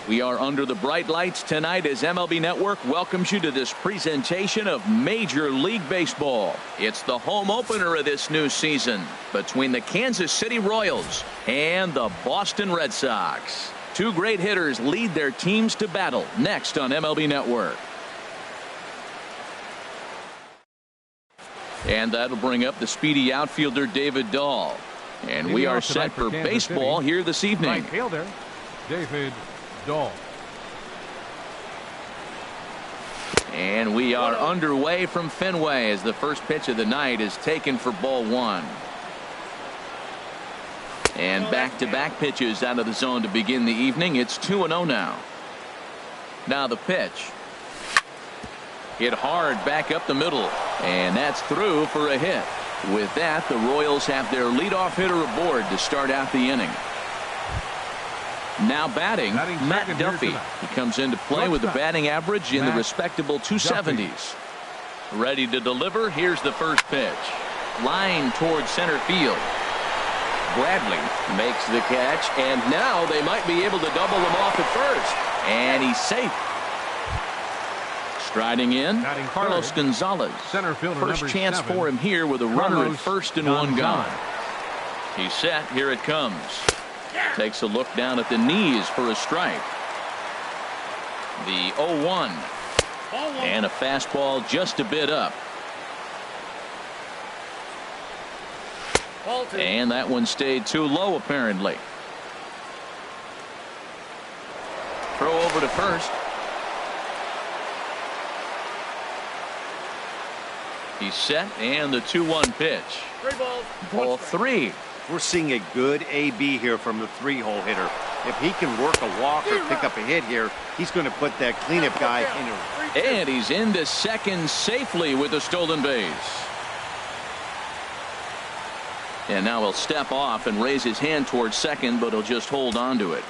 We are under the bright lights tonight as MLB Network welcomes you to this presentation of Major League Baseball. It's the home opener of this new season between the Kansas City Royals and the Boston Red Sox. Two great hitters lead their teams to battle next on MLB Network. And that'll bring up the speedy outfielder David Dahl. And we are set for baseball here this evening. Right fielder David Dahl. And we are underway from Fenway as the first pitch of the night is taken for ball one. And back-to-back pitches out of the zone to begin the evening. It's 2-0 now. Now the pitch. Hit hard back up the middle. And that's through for a hit. With that, the Royals have their leadoff hitter aboard to start out the inning. Now batting Matt Duffy. He comes into play with a batting average in the respectable 270s. Ready to deliver. Here's the first pitch. Line towards center field. Bradley makes the catch, and now they might be able to double him off at first. And he's safe. Striding in, Carlos Gonzalez. First chance for him here with a runner at first and one gone. He's set. Here it comes. Takes a look down at the knees for a strike. The 0-1. And a fastball just a bit up. And that one stayed too low apparently. Throw over to first. He's set, and the 2-1 pitch. Ball three. We're seeing a good AB here from the three-hole hitter. If he can work a walk or pick up a hit here, he's going to put that cleanup guy in a... And he's into second safely with a stolen base. And now he'll step off and raise his hand towards second, but he'll just hold on to it.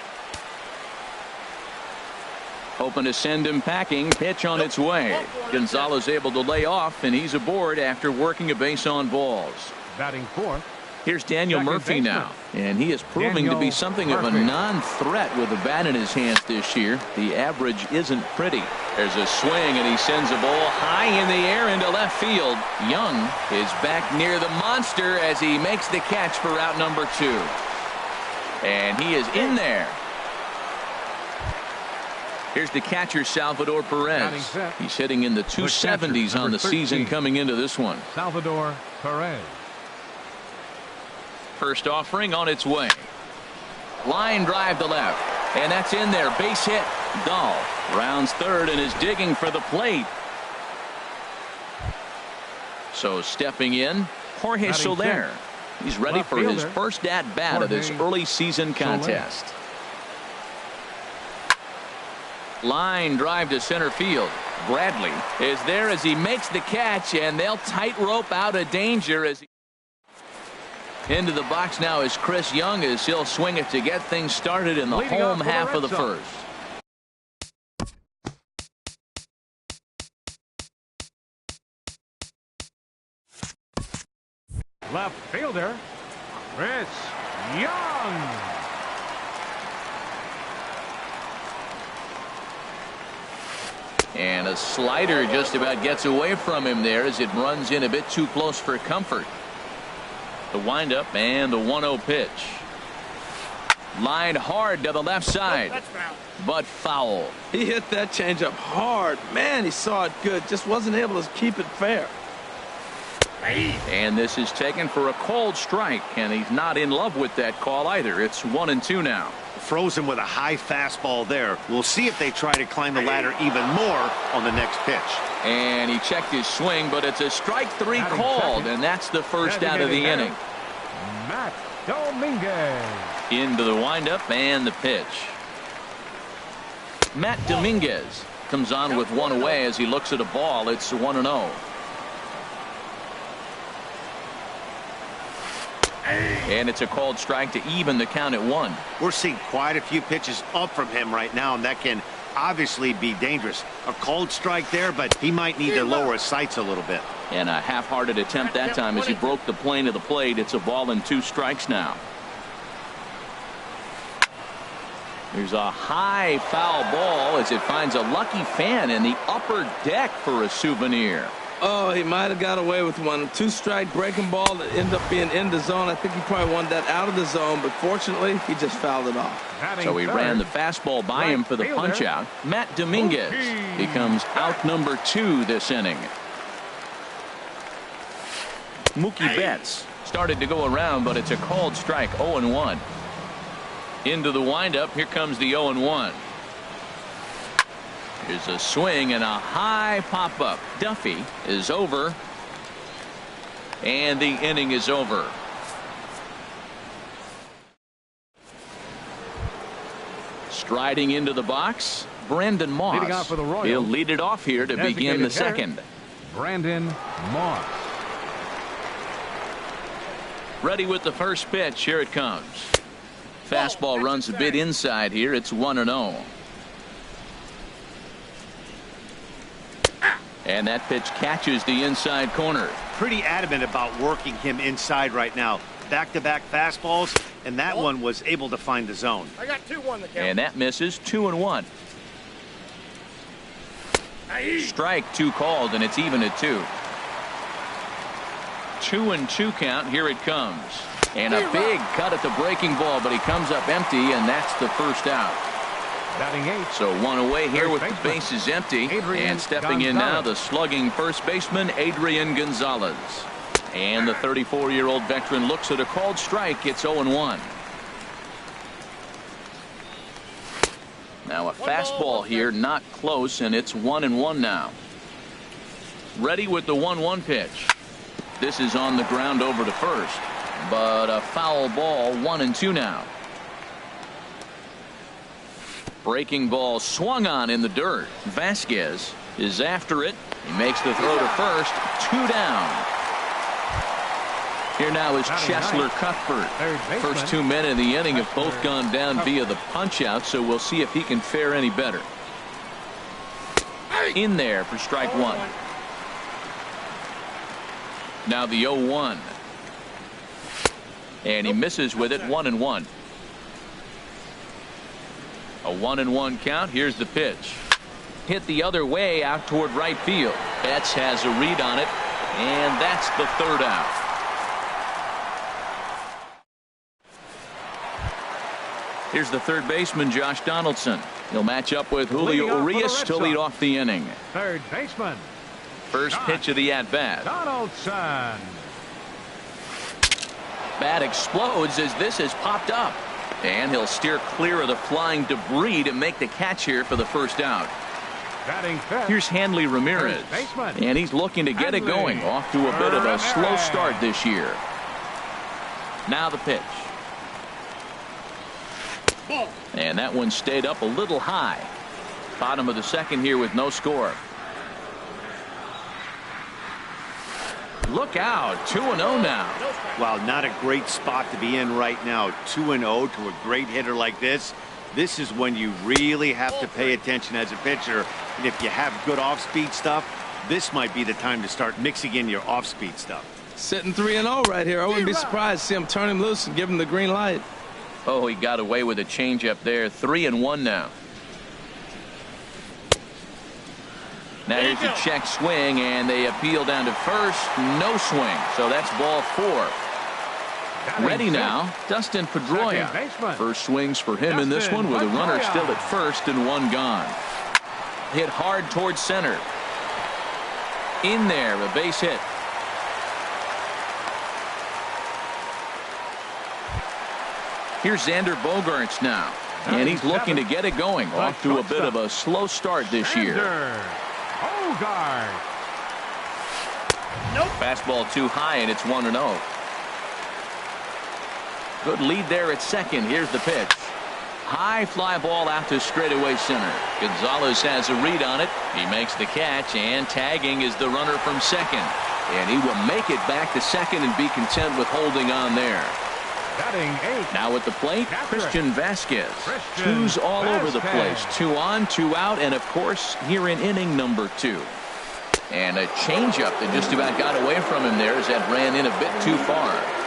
Hoping to send him packing. Pitch on its way. Gonzalez able to lay off, and he's aboard after working a base on balls. Batting fourth. Here's Daniel Murphy now, and he is proving to be something of a non-threat with a bat in his hands this year. The average isn't pretty. There's a swing, and he sends a ball high in the air into left field. Young is back near the monster as he makes the catch for out number two. And he is in there. Here's the catcher, Salvador Perez. He's hitting in the 270s on the season coming into this one. Salvador Perez. First offering on its way. Line drive to left. And that's in there. Base hit. Dahl rounds third and is digging for the plate. So stepping in, Jorge Soler. He's ready for his first at-bat of this early season contest. Line drive to center field. Bradley is there as he makes the catch, and they'll tightrope out of danger as he... Into the box now is Chris Young as he'll swing it to get things started in the home half of the first. Left fielder Chris Young. And a slider just about gets away from him there as it runs in a bit too close for comfort. The windup and the 1-0 pitch. Lined hard to the left side. But foul. He hit that changeup hard. Man, he saw it good. Just wasn't able to keep it fair. And this is taken for a called strike, and he's not in love with that call either. It's 1-2 now. Frozen with a high fastball there. We'll see if they try to climb the ladder even more on the next pitch. And he checked his swing, but it's a strike three called, and that's the first out of the inning. Matt Dominguez. Into the windup and the pitch. Matt Dominguez comes on with one away as he looks at a ball. It's 1-0. And it's a called strike to even the count at 1. We're seeing quite a few pitches up from him right now, and that can obviously be dangerous. A called strike there, but he might need to lower his sights a little bit. And a half-hearted attempt that time as he broke the plane of the plate. It's a ball and 2 strikes now. There's a high foul ball as it finds a lucky fan in the upper deck for a souvenir. Oh, he might have got away with one. 2-strike breaking ball that ended up being in the zone. I think he probably wanted that out of the zone, but fortunately, he just fouled it off. So he ran the fastball by him for the punch-out. Matt Dominguez becomes out number 2 this inning. Mookie Betts started to go around, but it's a called strike. 0-1. Into the windup. Here comes the 0-1. Here's a swing and a high pop-up. Duffy is over. And the inning is over. Striding into the box, Brandon Moss. Leading off for the Royals. He'll lead it off here to begin the second. Brandon Moss. Ready with the first pitch. Here it comes. Fastball runs a bit inside here. It's 1-0. And that pitch catches the inside corner. Pretty adamant about working him inside right now. Back-to-back fastballs, and that one was able to find the zone. I got 2-1 the count. And that misses. 2-1. Strike 2 called, and it's even at 2. 2-2 count. Here it comes. And a big cut at the breaking ball, but he comes up empty, and that's the first out. Batting 8. So 1 away here with the baseman, bases empty. Adrian And stepping in now, Gonzalez. the slugging first baseman, Adrian Gonzalez. And the 34-year-old veteran looks at a called strike. It's 0-1. Now a fastball here, not close, and it's 1-1 now. Ready with the 1-1 pitch. This is on the ground over to first. But a foul ball. 1-2 now. Breaking ball swung on in the dirt. Vasquez is after it. He makes the throw to first. 2 down. Here now is Cheslor Cuthbert. First 2 men in the inning have both gone down via the punch out, so we'll see if he can fare any better. In there for strike 1. Now the 0-1. And he misses with it. 1-1. A 1-1 count. Here's the pitch. Hit the other way out toward right field. Betts has a read on it, and that's the 3rd out. Here's the 3rd baseman, Josh Donaldson. He'll match up with Julio Urias to lead off the inning. 3rd baseman. First pitch of the at-bat. Donaldson. Bat explodes as this has popped up. And he'll steer clear of the flying debris to make the catch here for the first out. Batting 5th. Here's Hanley Ramirez. And he's looking to get it going. Off to a bit of a slow start this year. Now the pitch. And that one stayed up a little high. Bottom of the second here with no score. Look out. 2-0 now. Wow, not a great spot to be in right now. 2-0 to a great hitter like this. This is when you really have to pay attention as a pitcher. And if you have good off-speed stuff, this might be the time to start mixing in your off-speed stuff. Sitting 3-0 right here. I wouldn't be surprised to see him turn him loose and give him the green light. Oh, he got away with a changeup there. 3-1 now. Now here's a check swing, and they appeal down to first. No swing. So that's ball 4. Ready now, Dustin Pedroia. First swings for him in this one with a runner still at first and 1 gone. Hit hard towards center. In there, a base hit. Here's Xander Bogaerts now. And he's looking to get it going. Off to a bit of a slow start this year. Bogart. Fastball too high, and it's 1-0. Good lead there at second. Here's the pitch. High fly ball out to straightaway center. Gonzalez has a read on it. He makes the catch, and tagging is the runner from second. And he will make it back to second and be content with holding on there. Batting 8. Now at the plate, Christian Vasquez. Christian Twos all over the place. Vasquez. 2 on, 2 out, and of course here in inning number 2. And a changeup that just about got away from him there as that ran in a bit too far.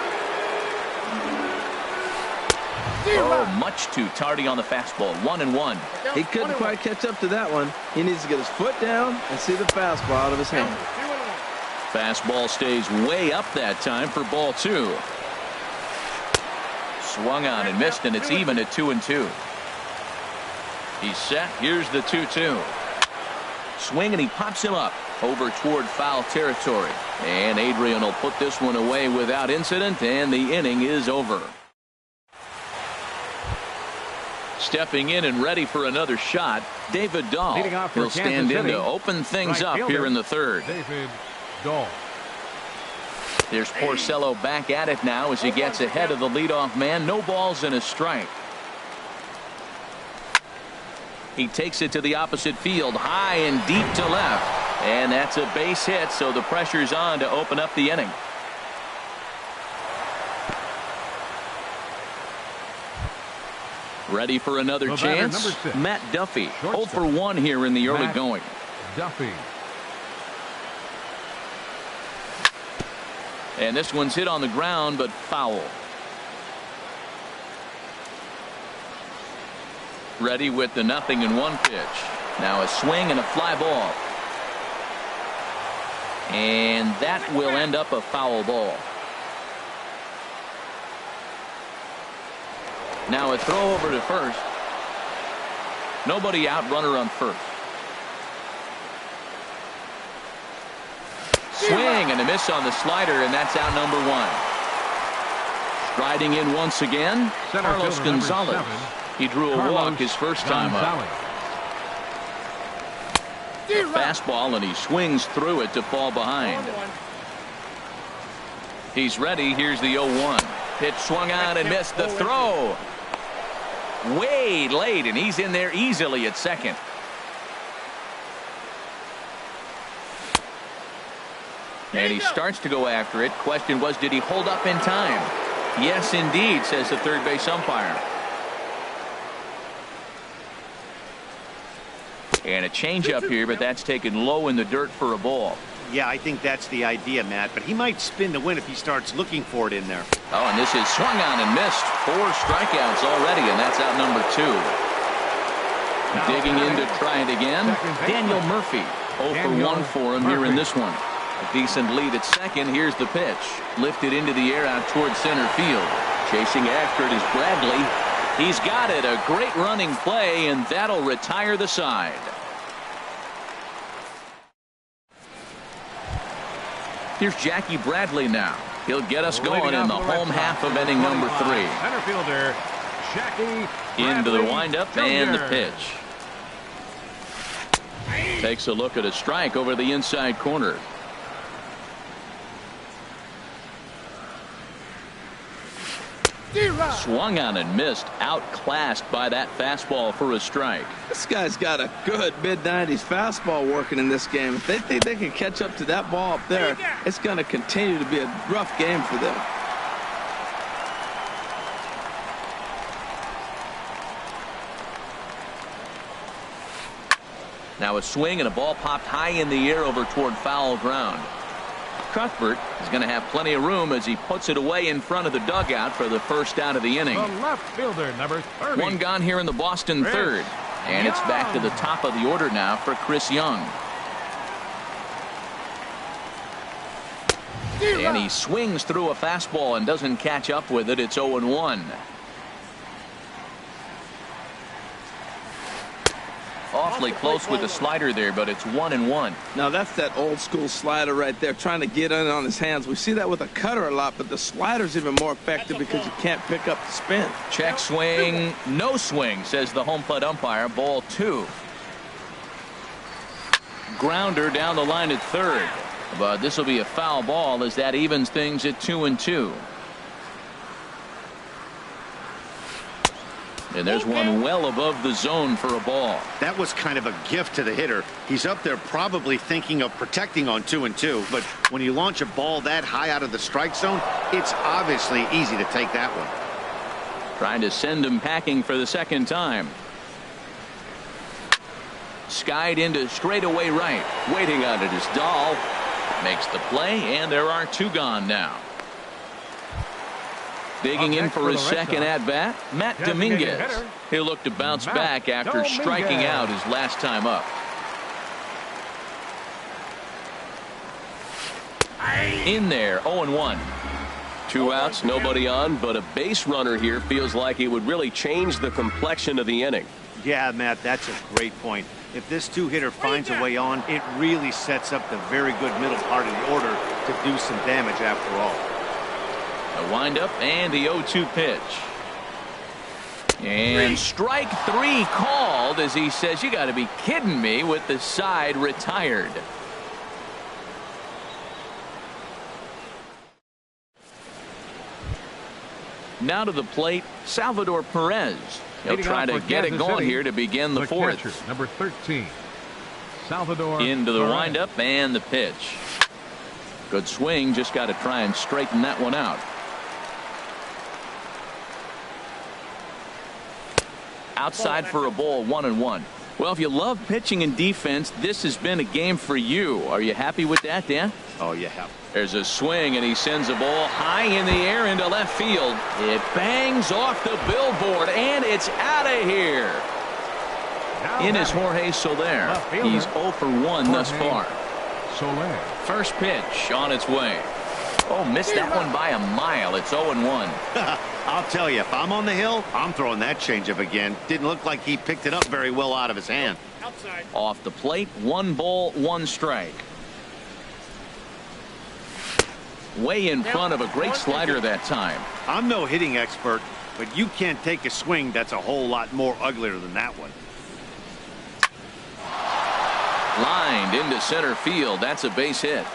Oh, much too tardy on the fastball. 1-1. He couldn't quite catch up to that one. He needs to get his foot down and see the fastball out of his hand. Fastball stays way up that time for ball 2. Swung on and missed, and it's even at 2-2. He's set. Here's the 2-2. Swing, and he pops him up over toward foul territory. And Adrian will put this one away without incident, and the inning is over. Stepping in and ready for another shot, David Dahl. Leading off for He'll stand Kansas in City, to open things right up fielder, here in the 3rd. David Dahl. There's Porcello back at it now as he gets ahead of the leadoff man. No balls and a strike. He takes it to the opposite field, high and deep to left. And that's a base hit, so the pressure's on to open up the inning. Ready for another The batter, chance? number 6. Matt Duffy. Shortstop. 0 for 1 here in the early Matt going. Duffy. And this one's hit on the ground, but foul. Ready with the 0-1 pitch. Now a swing and a fly ball. And that will end up a foul ball. Now a throw over to first. Nobody out, runner on first. Swing and a miss on the slider, and that's out number 1. Striding in once again, Center Carlos fielder, number Gonzalez. 7, He drew a Carlos walk his first time up. Gonzalez. A fastball, and he swings through it to fall behind. He's ready. Here's the 0-1. Pitch swung on and missed. The throw way late, and he's in there easily at second. And he starts to go after it. Question was, did he hold up in time? Yes, indeed, says the third base umpire. And a changeup here, but that's taken low in the dirt for a ball. Yeah, I think that's the idea, Matt, but he might spin the win if he starts looking for it in there. Oh, and this is swung on and missed. 4 strikeouts already, and that's out number 2. Digging in to try it again, Daniel Murphy. 0 for 1 for him here in this one. A decent lead at second. Here's the pitch. Lifted into the air out towards center field. Chasing after it is Bradley. He's got it. A great running play, and that'll retire the side. Here's Jackie Bradley now. He'll get us going in the home half of inning number 3. Center fielder, Jackie Into the Bradley windup Jr. and the pitch. Takes a look at a strike over the inside corner. Swung on and missed. Outclassed by that fastball for a strike. This guy's got a good mid-90s fastball working in this game. If they think they can catch up to that ball up there, it's going to continue to be a rough game for them. Now a swing and a ball popped high in the air over toward foul ground. Cuthbert is going to have plenty of room as he puts it away in front of the dugout for the first out of the inning. The left fielder, number 30. 1 gone here in the Boston third. And it's back to the top of the order now for Chris Young. And he swings through a fastball and doesn't catch up with it. It's 0-1. Awfully close with the slider there, but it's 1-1. Now that's that old school slider right there, trying to get in on his hands. We see that with a cutter a lot, but the slider's even more effective because you can't pick up the spin. Check swing, no swing, says the home plate umpire. Ball 2. Grounder down the line at third, but this will be a foul ball as that evens things at 2-2. And there's one well above the zone for a ball. That was kind of a gift to the hitter. He's up there probably thinking of protecting on 2-2, but when you launch a ball that high out of the strike zone, it's obviously easy to take that one. Trying to send him packing for the second time. Skied into straightaway right. Waiting on it is Dahl. Makes the play, and there are two gone now. Digging in for his second at-bat, Matt Dominguez. He'll look to bounce back after striking out his last time up. In there, 0-1. 2 outs, nobody on, but a base runner here feels like it would really change the complexion of the inning. Yeah, Matt, that's a great point. If this two-hitter finds a way on, it really sets up the very good middle part of the order to do some damage after all. A windup and the 0-2 pitch. And strike three called as he says, you got to be kidding me, with the side retired. Now to the plate, Salvador Perez. He'll try to get it going here to begin the fourth. Catcher, number 13, Salvador into the Perez. windup and the pitch. Good swing, just got to try and straighten that one out. Outside for a ball, 1-1. Well, if you love pitching and defense, this has been a game for you. Are you happy with that, Dan? Oh, yeah. There's a swing, and he sends a ball high in the air into left field. It bangs off the billboard, and it's out of here. In is Jorge Soler. He's 0 for 1 thus far. Soler. First pitch on its way. Oh, missed that one by a mile. It's 0-1. I'll tell you, if I'm on the hill, I'm throwing that changeup again. Didn't look like he picked it up very well out of his hand. Outside. Off the plate, 1 ball, 1 strike. Way in front of a great slider that time. I'm no hitting expert, but you can't take a swing that's a whole lot more uglier than that one. Lined into center field. That's a base hit.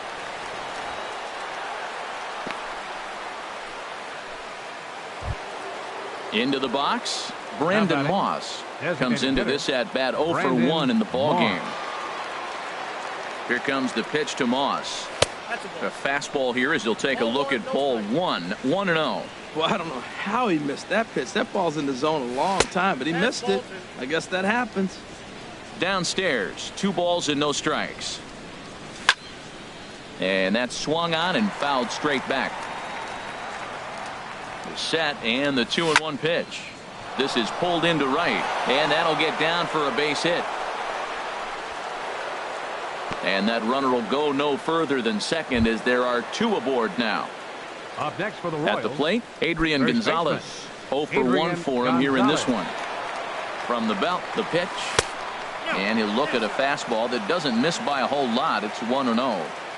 Into the box, Brandon Moss comes into this at bat 0 for 1 in the ball game. Here comes the pitch to Moss. A fastball here as he'll take a look at ball 1, 1-0. Well, I don't know how he missed that pitch. That ball's in the zone a long time, but he missed it. I guess that happens. Downstairs, 2 balls and no strikes. And that's swung on and fouled straight back. The set and the 2-1 pitch. This is pulled into right, and that'll get down for a base hit. And that runner will go no further than second as there are 2 aboard now. Up next for the Royals. At the plate, Adrian Gonzalez. 0 for 1 for him here in this one. From the belt, the pitch. And he'll look at a fastball that doesn't miss by a whole lot. It's 1-0.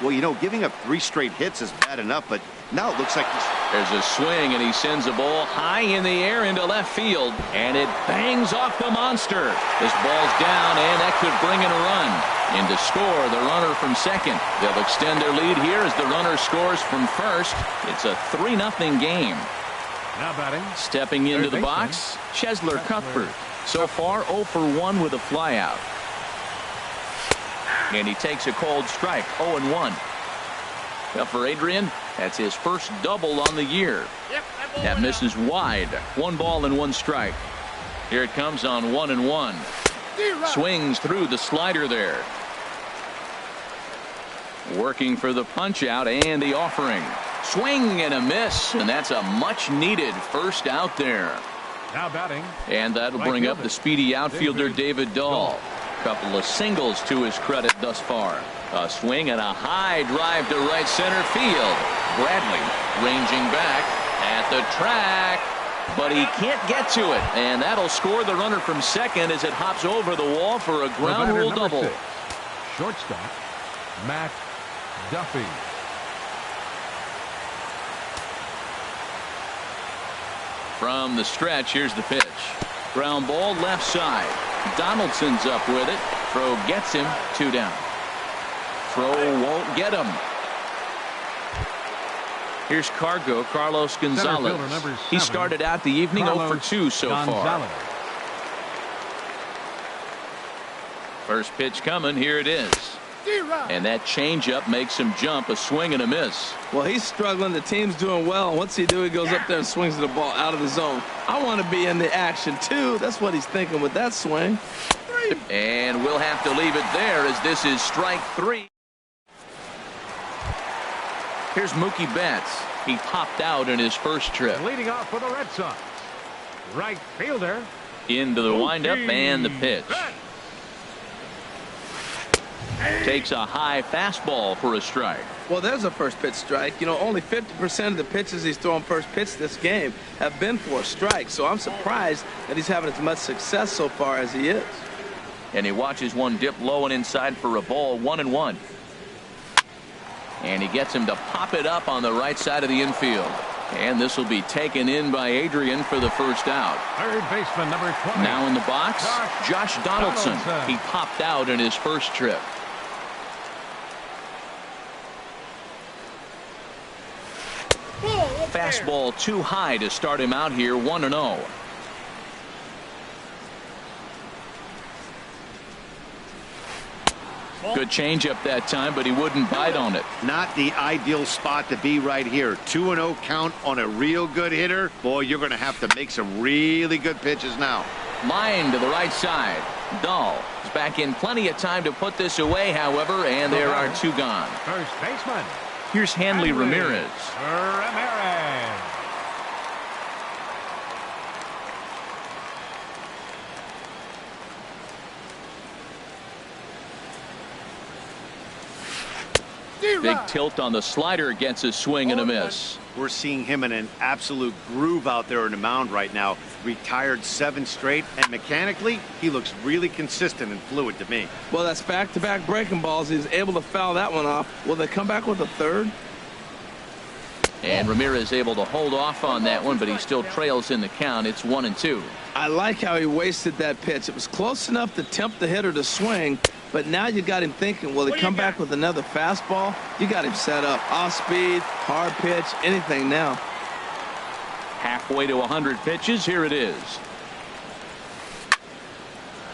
Well, you know, giving up 3 straight hits is bad enough, but now it looks like he's... There's a swing, and he sends a ball high in the air into left field, and it bangs off the monster. This ball's down, and that could bring in a run. In to score, the runner from second. They'll extend their lead here as the runner scores from first. It's a 3-0 game. Now batting. Stepping into the box, Chesler Cuthbert. So far, 0 for 1 with a flyout. And he takes a cold strike, 0-1. Well, for Adrian, that's his first double on the year. That misses wide. 1 ball and 1 strike. Here it comes on 1-1. Swings through the slider there. Working for the punch out and the offering. Swing and a miss, and that's a much needed first out there. Now batting. And that'll bring up the speedy outfielder David Dahl. Couple of singles to his credit thus far. A swing and a high drive to right center field. Bradley ranging back at the track, but he can't get to it, and that'll score the runner from second as it hops over the wall for a ground rule double. 6, shortstop Matt Duffy. From the stretch, here's the pitch. Ground ball left side. Donaldson's up with it. Throw gets him. 2 down. Throw won't get him. Here's Carlos Gonzalez. He started out the evening 0 for 2 so far. First pitch coming. Here it is. And that changeup makes him jump. A swing and a miss. Well, he's struggling. The team's doing well. And what's he do? He goes up there and swings the ball out of the zone. I want to be in the action, too. That's what he's thinking with that swing. And we'll have to leave it there as this is strike 3. Here's Mookie Betts. He popped out in his first trip. Leading off for the Red Sox, right fielder. Into the windup and the pitch. Takes a high fastball for a strike. Well, there's a first pitch strike. You know, only 50% of the pitches he's throwing first pitch this game have been for a strike. So I'm surprised that he's having as much success so far as he is. And he watches one dip low and inside for a ball. 1-1. And he gets him to pop it up on the right side of the infield. And this will be taken in by Adrian for the first out. Third baseman, number 20. Now in the box, Josh Donaldson. He popped out in his first trip. Fastball too high to start him out here. 1-0. Good changeup that time, but he wouldn't bite on it. Not the ideal spot to be right here. 2-0 count on a real good hitter. Boy, you're going to have to make some really good pitches now. Line to the right side. Dahl is back in plenty of time to put this away, however, and there are 2 gone. First baseman. Here's Hanley Ramirez. Ramirez. Big tilt on the slider, gets a swing and a miss. We're seeing him in an absolute groove out there in the mound right now. Retired 7 straight, and mechanically, he looks really consistent and fluid to me. Well, that's back-to-back breaking balls. He's able to foul that one off. Will they come back with a third? And Ramirez able to hold off on that one, but he still trails in the count. It's 1-2. I like how he wasted that pitch. It was close enough to tempt the hitter to swing, but now you got him thinking, will he come back with another fastball? You got him set up. Off speed, hard pitch, anything now. Halfway to 100 pitches. Here it is.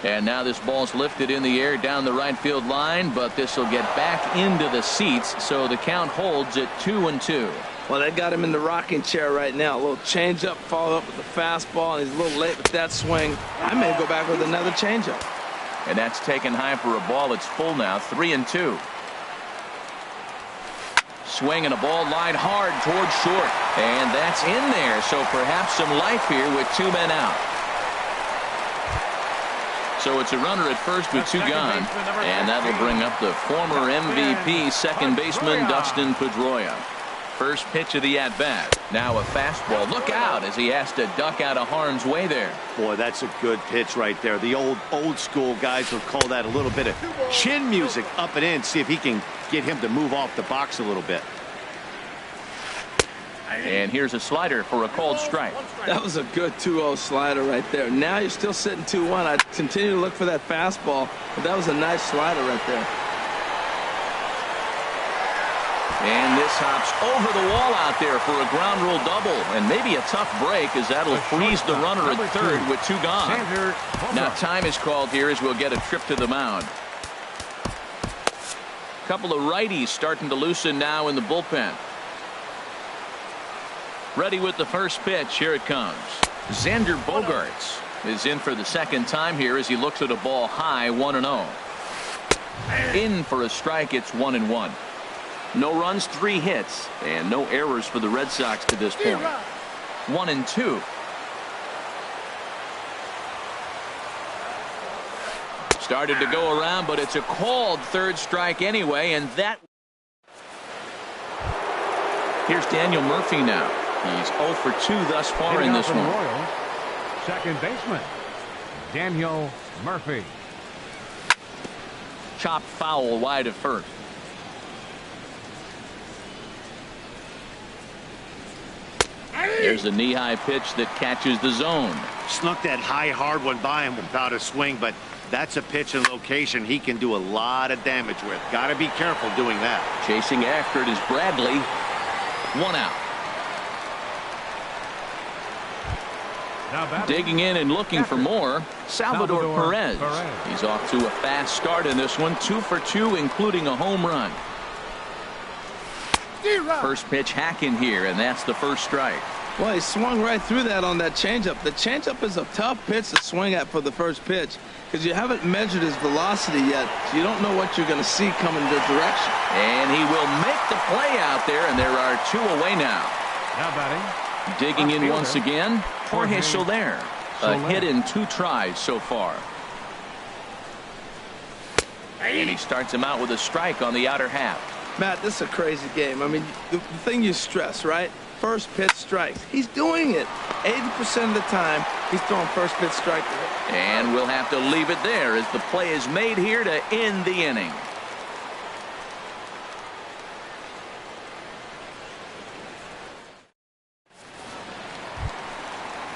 And now this ball's lifted in the air down the right field line, but this will get back into the seats, so the count holds at 2-2. Well, they got him in the rocking chair right now. A little changeup, followed up with the fastball, and he's a little late with that swing. I may go back with another changeup. And that's taken high for a ball. It's full now, 3-2. Swing and a ball lined hard towards short. And that's in there, so perhaps some life here with 2 men out. So it's a runner at first with 2 gone. And that'll bring up the former MVP second baseman Dustin Pedroia. First pitch of the at-bat. Now a fastball. Look out as he has to duck out of harm's way there. Boy, that's a good pitch right there. The old school guys would call that a little bit of chin music up and in. See if he can get him to move off the box a little bit. And here's a slider for a called strike. That was a good 2-0 slider right there. Now you're still sitting 2-1. I continue to look for that fastball, but that was a nice slider right there. And this hops over the wall out there for a ground rule double, and maybe a tough break as that'll freeze the runner at third with 2 gone. Now time is called here as we'll get a trip to the mound. Couple of righties starting to loosen now in the bullpen. Ready with the first pitch. Here it comes. Xander Bogaerts is in for the second time here as he looks at a ball high. 1-0. In for a strike. It's 1-1. No runs, 3 hits, and no errors for the Red Sox to this point. 1-2. Started to go around, but it's a called third strike anyway, and that. Here's Daniel Murphy now. He's 0 for 2 thus far in this one. Royals, second baseman Daniel Murphy. Chopped foul wide of first. There's a knee-high pitch that catches the zone. Snuck that high, hard one by him without a swing, but that's a pitch and location he can do a lot of damage with. Got to be careful doing that. Chasing after it is Bradley. 1 out. Digging in and looking for more, Salvador Perez. He's off to a fast start in this one, 2 for 2, including a home run. First pitch hacking here, and that's the first strike. Well, he swung right through that on that changeup. The changeup is a tough pitch to swing at for the first pitch because you haven't measured his velocity yet, so you don't know what you're going to see coming the direction. And he will make the play out there, and there are 2 away now. Now batting. Digging in once again, Jorge Soler. A hit in 2 tries so far. And he starts him out with a strike on the outer half. Matt, this is a crazy game. I mean, the thing you stress, right? First pitch strikes. He's doing it. 80% of the time, he's throwing first pitch strike. And we'll have to leave it there as the play is made here to end the inning.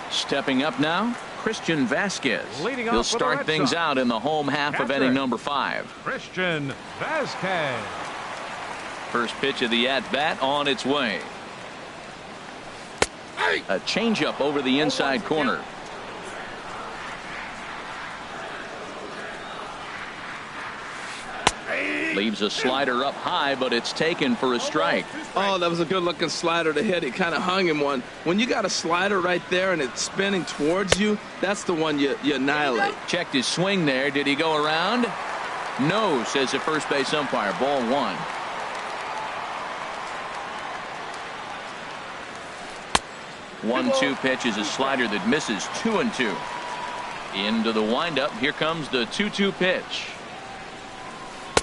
Stepping up now, Christian Vasquez. He'll start things out in the home half of inning number 5. Christian Vasquez. First pitch of the at-bat on its way. A changeup over the inside corner. Leaves a slider up high, but it's taken for a strike. Oh, that was a good-looking slider to hit. He kind of hung him one. When you got a slider right there and it's spinning towards you, that's the one you annihilate. Checked his swing there. Did he go around? No, says the first base umpire. Ball 1. One-two pitch is a slider that misses 2-2. Into the windup. Here comes the 2-2 pitch.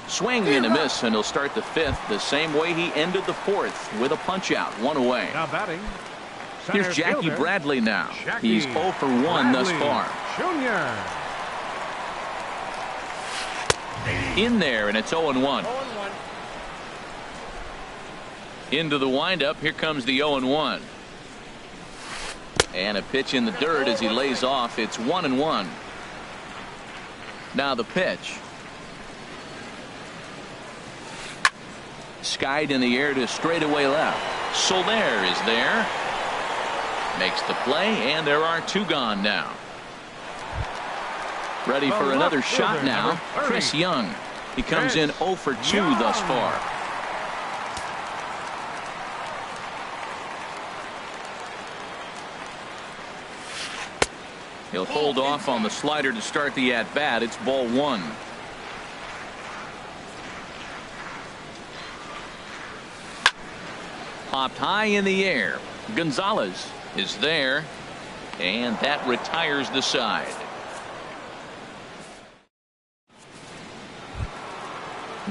Swing and a miss, and he'll start the 5th the same way he ended the 4th with a punch out, 1 away. Now batting. Here's Jackie Bradley now. He's 0 for 1 thus far. Junior. In there, and it's 0-1. Into the windup. Here comes the 0-1. And a pitch in the dirt as he lays off. It's 1-1. Now the pitch. Skied in the air to straightaway left. Soler is there. Makes the play, and there are 2 gone now. Ready for another shot now. Chris Young. He comes in 0 for 2 thus far. He'll hold off on the slider to start the at-bat. It's ball 1. Popped high in the air. Gonzalez is there, and that retires the side.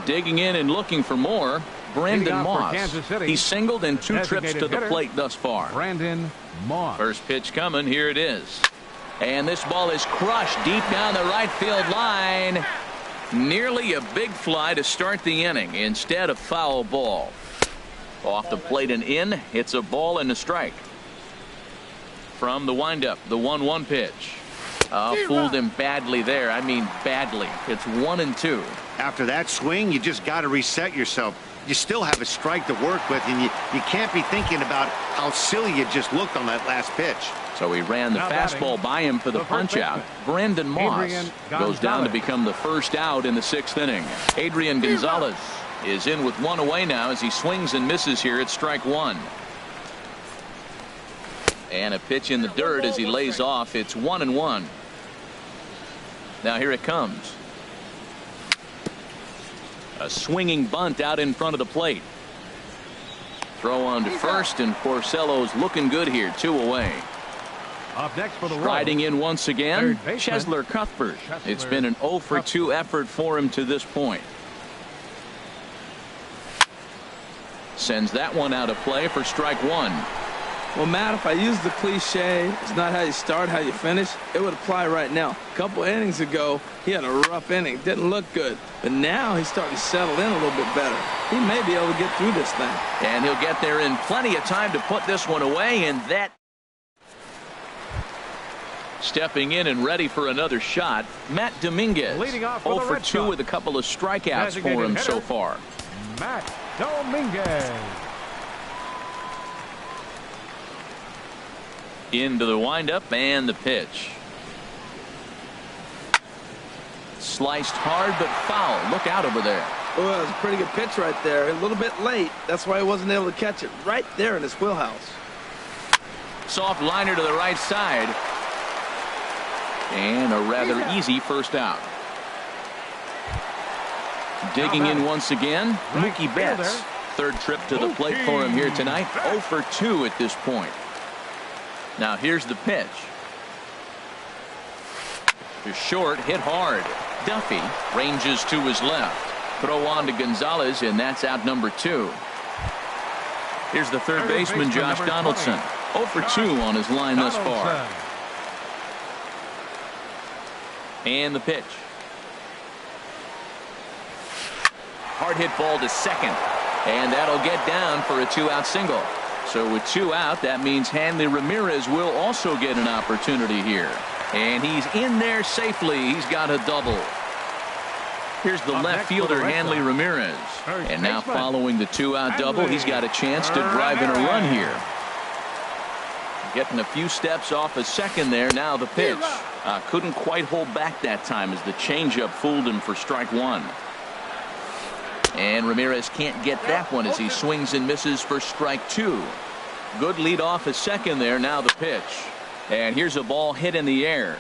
Digging in and looking for more, Brandon Moss. He singled in 2 trips to the plate thus far. Brandon Moss. First pitch coming. Here it is. And this ball is crushed deep down the right field line. Nearly a big fly to start the inning. Instead, a foul ball. Off the plate and in. It's a ball and a strike. From the windup, the 1-1 pitch. Fooled him badly there. I mean badly. It's 1-2. After that swing, you just got to reset yourself. You still have a strike to work with, and you can't be thinking about how silly you just looked on that last pitch. So he ran the fastball by him for the punch-out. Brandon Moss goes down to become the first out in the 6th inning. Adrian Gonzalez is in with 1 away now as he swings and misses here at strike 1. And a pitch in the dirt as he lays off. It's 1-1. Now here it comes. A swinging bunt out in front of the plate. Throw on to first, and Porcello's looking good here. 2 away. Up next for the riding in once again, Cheslor Cuthbert. It's been an 0 for 2 effort for him to this point. Sends that one out of play for strike 1. Well, Matt, if I use the cliche, it's not how you start, how you finish, it would apply right now. A couple innings ago, he had a rough inning. Didn't look good. But now he's starting to settle in a little bit better. He may be able to get through this thing. And he'll get there in plenty of time to put this one away, and that. Stepping in and ready for another shot, Matt Dominguez. 0 for 2 with a couple of strikeouts for him so far. Matt Dominguez. Into the windup and the pitch. Sliced hard but foul. Look out over there. Oh, that was a pretty good pitch right there. A little bit late. That's why he wasn't able to catch it right there in his wheelhouse. Soft liner to the right side. And a rather easy first out. Digging in once again, Mookie Betts. Third trip to the plate for him here tonight. 0 for 2 at this point. Now here's the pitch. To short, hit hard. Duffy ranges to his left. Throw on to Gonzalez, and that's out number 2. Here's the third baseman, Josh Donaldson. 0 for 2 on his line thus far. And the pitch. Hard hit ball to second. And that'll get down for a 2-out single. So with 2 out, that means Hanley Ramirez will also get an opportunity here. And he's in there safely. He's got a double. Here's the left fielder, Hanley Ramirez. And now following the 2-out double, he's got a chance to drive in a run here. Getting a few steps off a second there. Now the pitch. Couldn't quite hold back that time as the changeup fooled him for strike 1. And Ramirez can't get that one as he swings and misses for strike 2. Good lead off a second there. Now the pitch. And here's a ball hit in the air.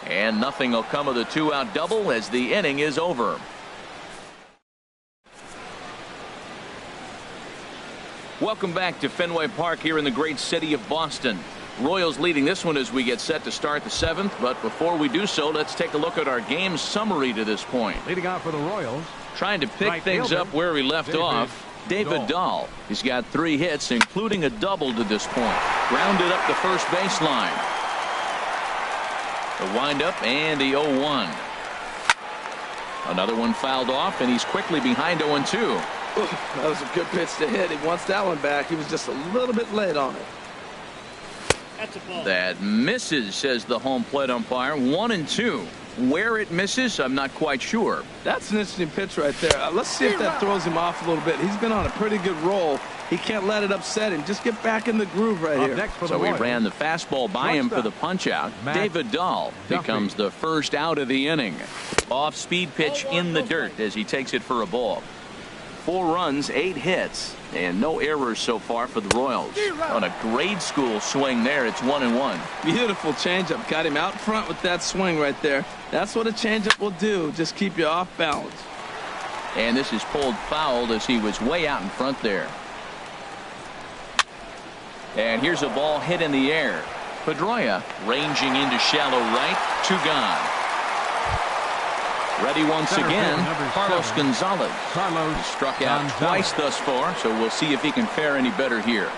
And nothing will come of the 2-out double as the inning is over. Welcome back to Fenway Park here in the great city of Boston. Royals leading this one as we get set to start the 7th. But before we do so, let's take a look at our game summary to this point. Leading out for the Royals. Trying to pick things up where we left off. David Dahl. He's got 3 hits, including a double to this point. Grounded up the first baseline. The windup and the 0-1. Another one fouled off, and he's quickly behind 0-2. That was a good pitch to hit. He wants that one back. He was just a little bit late on it. That's a ball. That misses, says the home plate umpire. 1-2. Where it misses, I'm not quite sure. That's an interesting pitch right there. Let's see if that throws him off a little bit. He's been on a pretty good roll. He can't let it upset him. Just get back in the groove right here. So he ran the fastball by him for the punch out. David Dahl becomes the first out of the inning. Off speed pitch in the dirt as he takes it for a ball. 4 runs, 8 hits, and no errors so far for the Royals. On a grade school swing there, it's 1-1. Beautiful changeup. Got him out front with that swing right there. That's what a changeup will do. Just keep you off balance. And this is pulled foul as he was way out in front there. And here's a ball hit in the air. Pedroia ranging into shallow right. 2 gone. Ready once again, Carlos Gonzalez. He struck out twice thus far, so we'll see if he can fare any better here.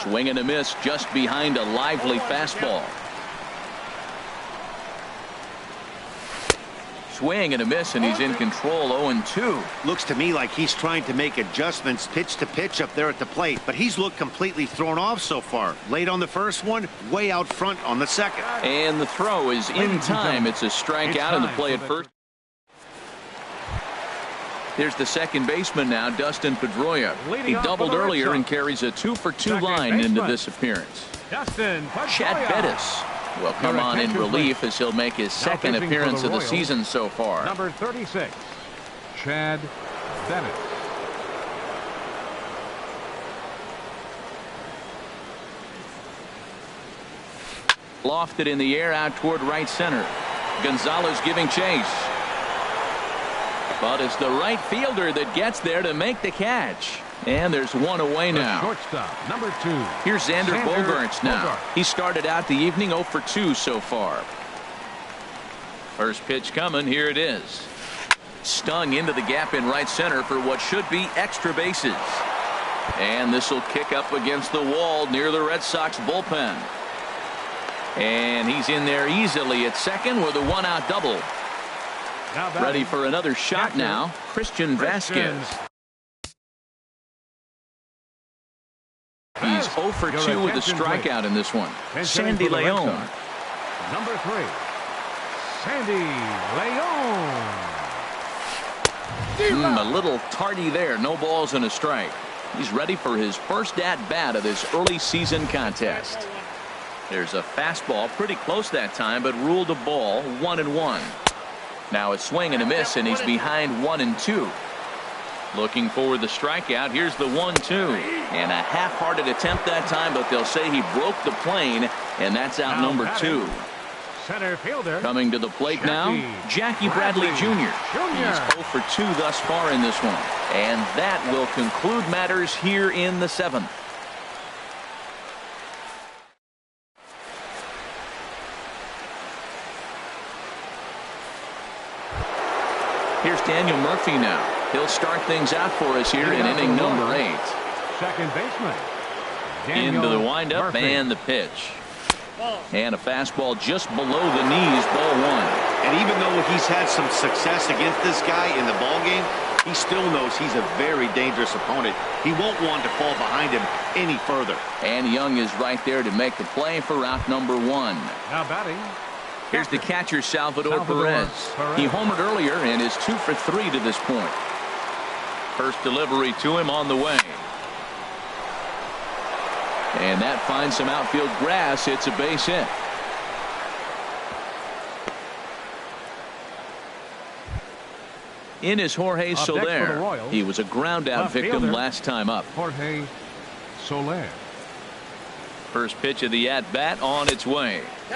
Swing and a miss just behind a lively fastball. Swing and a miss, and he's in control. 0-2. Looks to me like he's trying to make adjustments pitch to pitch up there at the plate, but he's looked completely thrown off so far. Late on the first one, way out front on the second. And the throw is in time. It's a strikeout in the play at first. Here's the second baseman now, Dustin Pedroia. He doubled earlier and carries a 2-for-2 line into this appearance. Chad Bettis will come on in relief as he'll make his second appearance of the season so far. Number 36, Chad Bettis. Lofted in the air out toward right center. Gonzalez giving chase. But it's the right fielder that gets there to make the catch. And there's one away now. Shortstop, number 2. Here's Xander Bogaerts now. He started out the evening 0 for 2 so far. First pitch coming. Here it is. Stung into the gap in right center for what should be extra bases. And this will kick up against the wall near the Red Sox bullpen. And he's in there easily at second with a 1-out double. Ready for another shot now. Christian Vasquez. He's 0 for 2 with a strikeout in this one. Sandy Leon. Number 3, Sandy Leon. A little tardy there. No balls and a strike. He's ready for his first at-bat of this early season contest. There's a fastball pretty close that time, but ruled a ball, 1-1. Now a swing and a miss, and he's behind 1-2. Looking for the strikeout. Here's the 1-2. And a half-hearted attempt that time, but they'll say he broke the plane, and that's out number 2. Center fielder. Coming to the plate now, Jackie Bradley Jr. He's 0 for 2 thus far in this one. And that will conclude matters here in the 7th. Here's Daniel Murphy now. He'll start things out for us here in inning number 8. Second baseman. Into the windup and the pitch. And a fastball just below the knees, ball 1. And even though he's had some success against this guy in the ball game, he still knows he's a very dangerous opponent. He won't want to fall behind him any further. And Young is right there to make the play for out number 1. Now batting. Here's the catcher, Salvador Perez. He homered earlier and is 2 for 3 to this point. First delivery to him on the way. And that finds some outfield grass. It's a base hit. In is Jorge Soler. He was a ground out victim last time up. Jorge Soler. First pitch of the at-bat on its way. A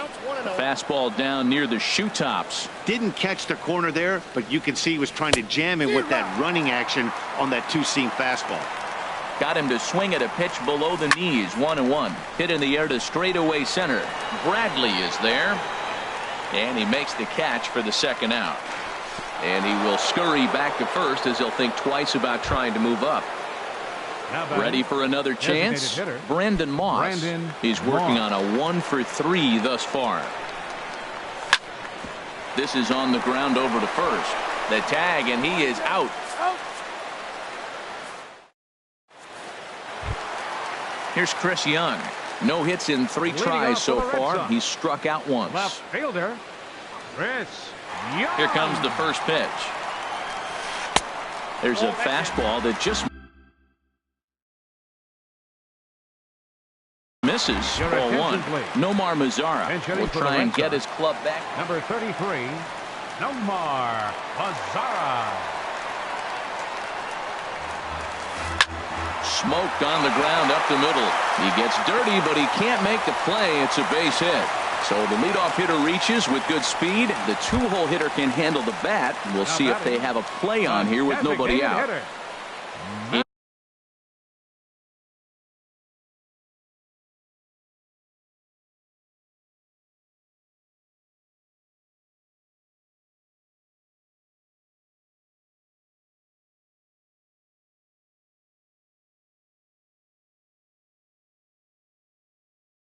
fastball down near the shoe tops. Didn't catch the corner there, but you can see he was trying to jam him with that running action on that two-seam fastball. Got him to swing at a pitch below the knees, 1-1. Hit in the air to straightaway center. Bradley is there. And he makes the catch for the second out. And he will scurry back to first as he'll think twice about trying to move up. Ready for another chance? Brandon Moss. He's working on a 1 for 3 thus far. This is on the ground over to first. The tag, and he is out. Here's Chris Young. No hits in 3 tries so far. He's struck out once. Left fielder, Chris Young. Here comes the first pitch. There's a fastball that just misses. Ball 1. Nomar Mazara will try and get his club back. Number 33, Nomar Mazara. Smoked on the ground up the middle. He gets dirty, but he can't make the play. It's a base hit. So the leadoff hitter reaches with good speed. The 2-hole hitter can handle the bat. We'll see if they have a play on here with nobody out.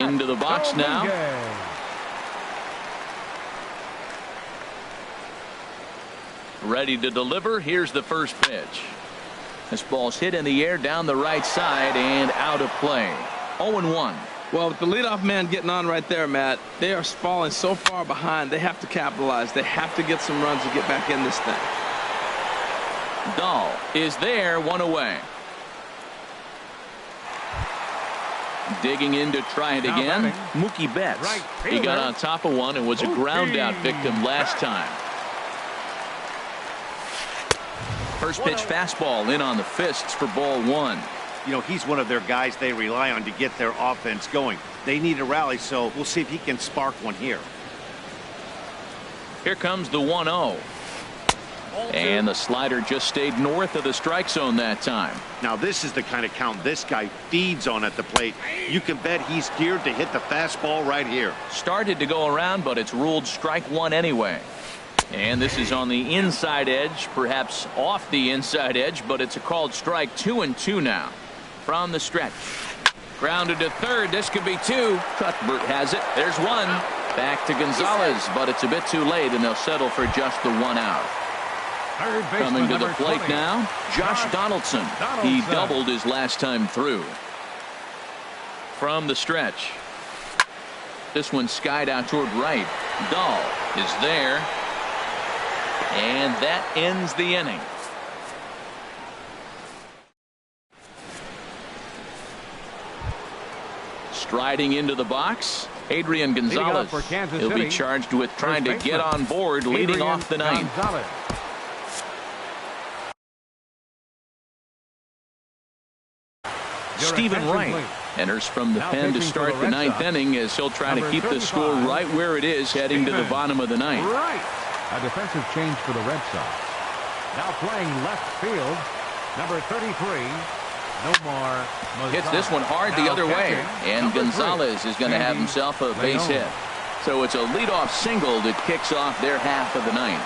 Into the box now. Ready to deliver. Here's the first pitch. This ball's hit in the air down the right side and out of play. 0-1. Well, with the leadoff man getting on right there, Matt, they are falling so far behind. They have to capitalize. They have to get some runs to get back in this thing. Dahl is there, 1 away. Digging in to try it again. Mookie Betts. He got on top of one and was a ground out victim last time. First pitch fastball in on the fists for ball 1. You know, he's one of their guys they rely on to get their offense going. They need a rally, so we'll see if he can spark one here. Here comes the 1-0. And the slider just stayed north of the strike zone that time. Now this is the kind of count this guy feeds on at the plate. You can bet he's geared to hit the fastball right here. Started to go around, but it's ruled strike 1 anyway. And this is on the inside edge, perhaps off the inside edge, but it's a called strike. 2-2 now. From the stretch. Grounded to third. This could be 2. Cuthbert has it. There's 1. Back to Gonzalez, but it's a bit too late, and they'll settle for just the 1 out. Coming to the plate now, Josh Donaldson. He doubled his last time through. From the stretch. This one skied out toward right. Dahl is there. And that ends the inning. Striding into the box, Adrian Gonzalez. for Kansas He'll be City, charged with trying to first get baseman, on board, leading Adrian off the ninth. Gonzalez. Your Stephen attention, Wright please. enters from the Now pen to pitching for start the the Red ninth Sox, inning as he'll try to number keep the score 35, right where it is heading to the Stephen bottom of the ninth. Right. A defensive change for the Red Sox. Now playing left field, number 33. Nomar Mazar. Hits this one hard the Now other way, catching, and number Gonzalez 3, is going to have Sandy himself a base Leon. hit. So it's a leadoff single that kicks off their half of the ninth.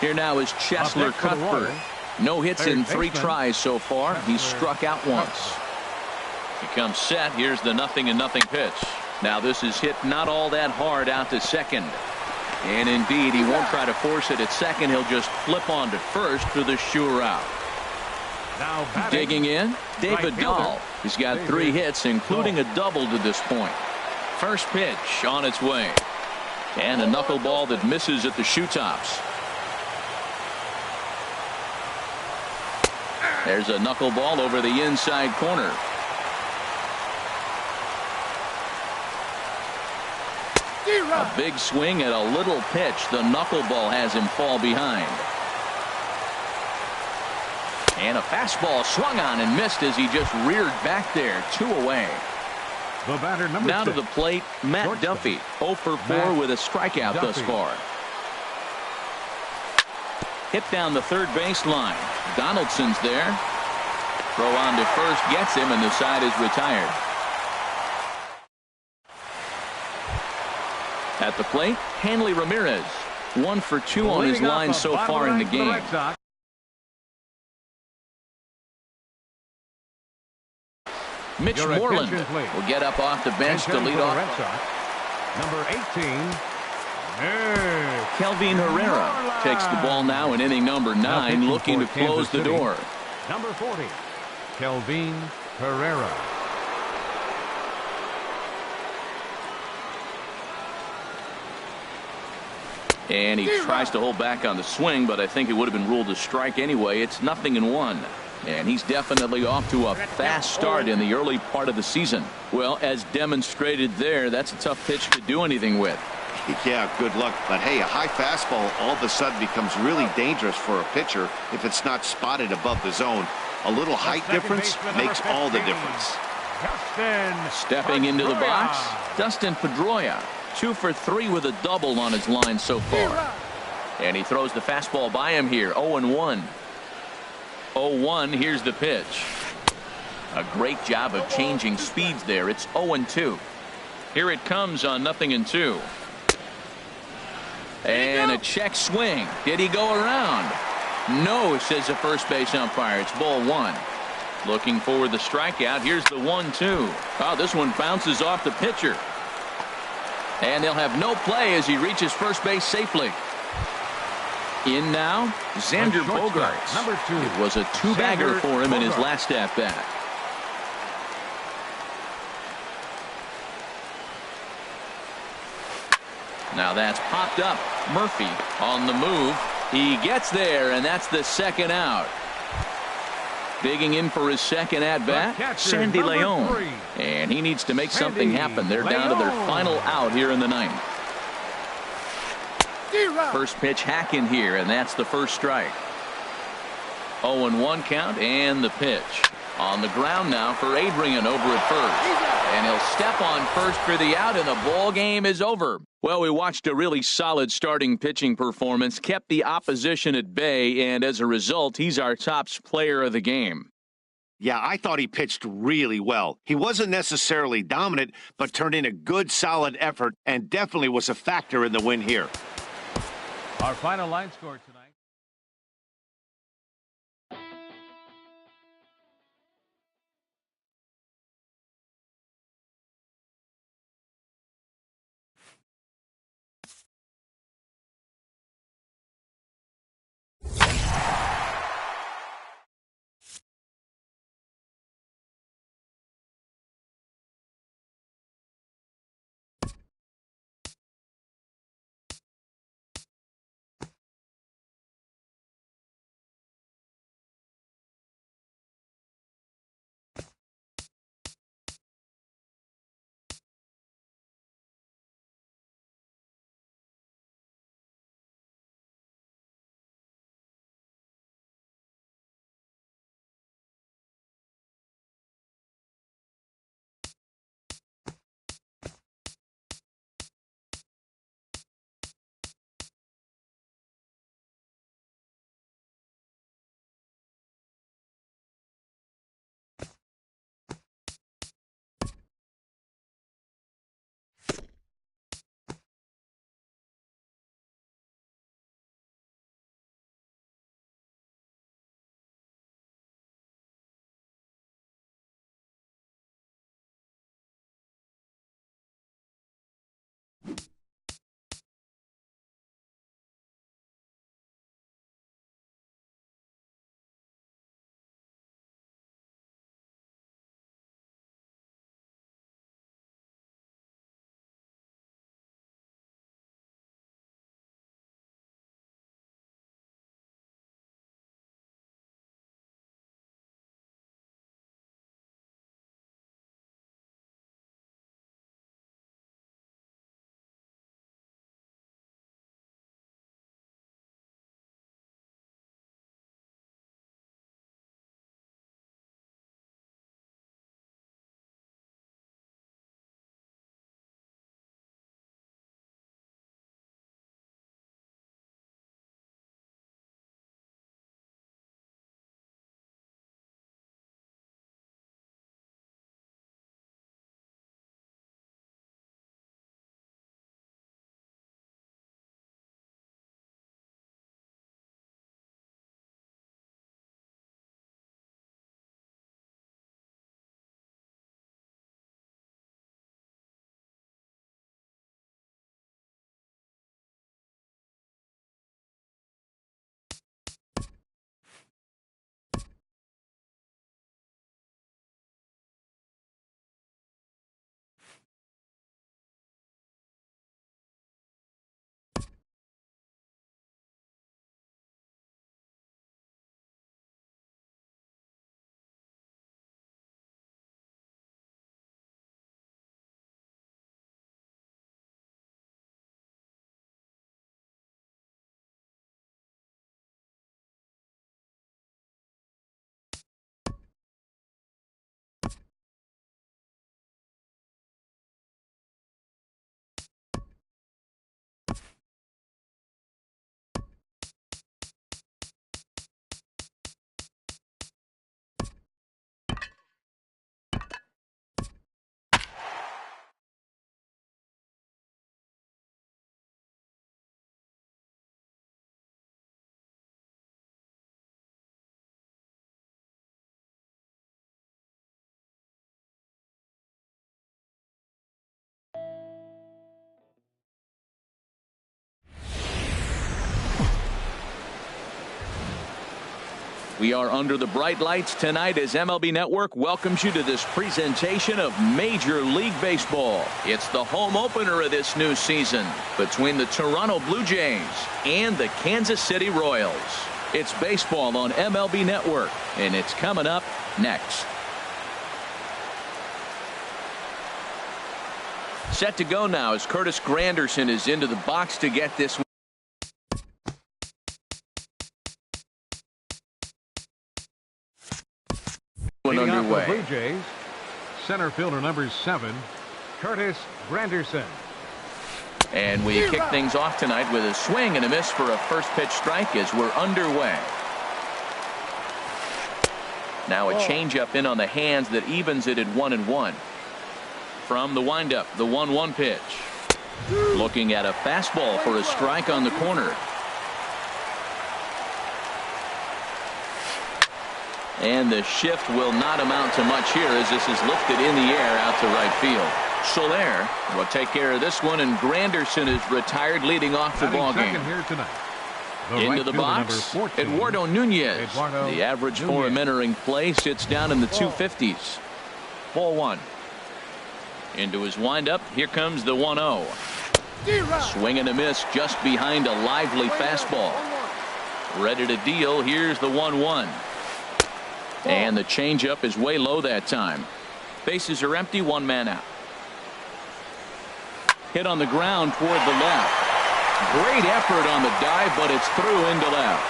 Here now is Cheslor next for the Cuthbert. Royals, No hits third in 3 baseman, tries so far. He's Cheslor struck out once. Cuthbert. He comes set. Here's the 0-0 pitch. Now this is hit not all that hard out to second. And indeed, he won't try to force it at second. He'll just flip on to first for the sure out. Now batting, Digging in, David right fielder, Dahl. He's got 3 hits, including a double to this point. First pitch on its way. And a knuckleball that misses at the shoe tops. There's a knuckleball over the inside corner. A big swing at a little pitch. The knuckleball has him fall behind. And a fastball swung on and missed as he just reared back there. 2 away. the batter, number Now to 6. the plate, Matt Shortstop. Duffy. 0 for 4 Matt with a strikeout thus Duffy. far. Hit down the third baseline. Donaldson's there. Throw on to first gets him, and the side is retired. At the plate, Hanley Ramirez. 1 for 2 on his Leading off line the so bottom far in the right for game. Red Sox. Mitch Your Moreland attention, please. will get up off the bench to Attention lead for the off. Red Sox. Number 18. Nick Kelvin Herrera Moreland. takes the ball now in inning number 9, pitching looking to for Kansas close the City. door. Number 40. Kelvin Herrera. And he tries to hold back on the swing, but I think it would have been ruled a strike anyway. It's 0-1. And he's definitely off to a fast start in the early part of the season. Well, as demonstrated there, that's a tough pitch to do anything with. Yeah, good luck. But hey, a high fastball all of a sudden becomes really dangerous for a pitcher if it's not spotted above the zone. A little height second difference baseman, number makes all the 15. difference. Dustin Stepping into the Pedroia. box, Dustin Pedroia. 2 for 3 with a double on his line so far. And he throws the fastball by him here. 0-1. 0-1. Here's the pitch. A great job of changing speeds there. It's 0-2. Here it comes on 0-2. And a check swing. Did he go around? No, says the first base umpire. It's ball 1. Looking for the strikeout. Here's the 1-2. Oh, this one bounces off the pitcher. And they'll have no play as he reaches first base safely. In now, Xander shortstop, Bogaerts. number 2. It was a 2-bagger Xander for him in his Bogaerts. last at bat. Now that's popped up. Murphy on the move. He gets there, and that's the second out. Digging in for his second at bat, catcher, Sandy number Leon. 3. And he needs to make Sandy something happen. They're down to their Leon. final out here in the ninth. First pitch hack in here, and that's the first strike. 0-1 count, and the pitch. On the ground now for Adrian over at first. And he'll step on first for the out, and the ball game is over. Well, we watched a really solid starting pitching performance, kept the opposition at bay, and as a result, he's our top player of the game. Yeah, I thought he pitched really well. He wasn't necessarily dominant, but turned in a good, solid effort and definitely was a factor in the win here. Our final line score tonight. We are under the bright lights tonight as MLB Network welcomes you to this presentation of Major League Baseball. It's the home opener of this new season between the Toronto Blue Jays and the Kansas City Royals. It's baseball on MLB Network, and it's coming up next. Set to go now as Curtis Granderson is into the box to get this one. Underway. Blue Jays, center fielder number 7, Curtis Granderson. And we kick things off tonight with a swing and a miss for a first pitch strike as we're underway. Now a changeup in on the hands that evens it at 1-1. From the windup, the 1-1 pitch. Looking at a fastball for a strike on the corner. And the shift will not amount to much here as this is lifted in the air out to right field. Soler will take care of this one, and Granderson is retired, leading off the ballgame. Here tonight, into the box, Eduardo Nunez. The average for him entering play sits down in the 250s. Ball 1. Into his windup, here comes the 1-0. Swing and a miss just behind a lively fastball. Ready to deal, here's the 1-1. And the changeup is way low that time. Bases are empty, one man out. Hit on the ground toward the left. Great effort on the dive, but it's through into left.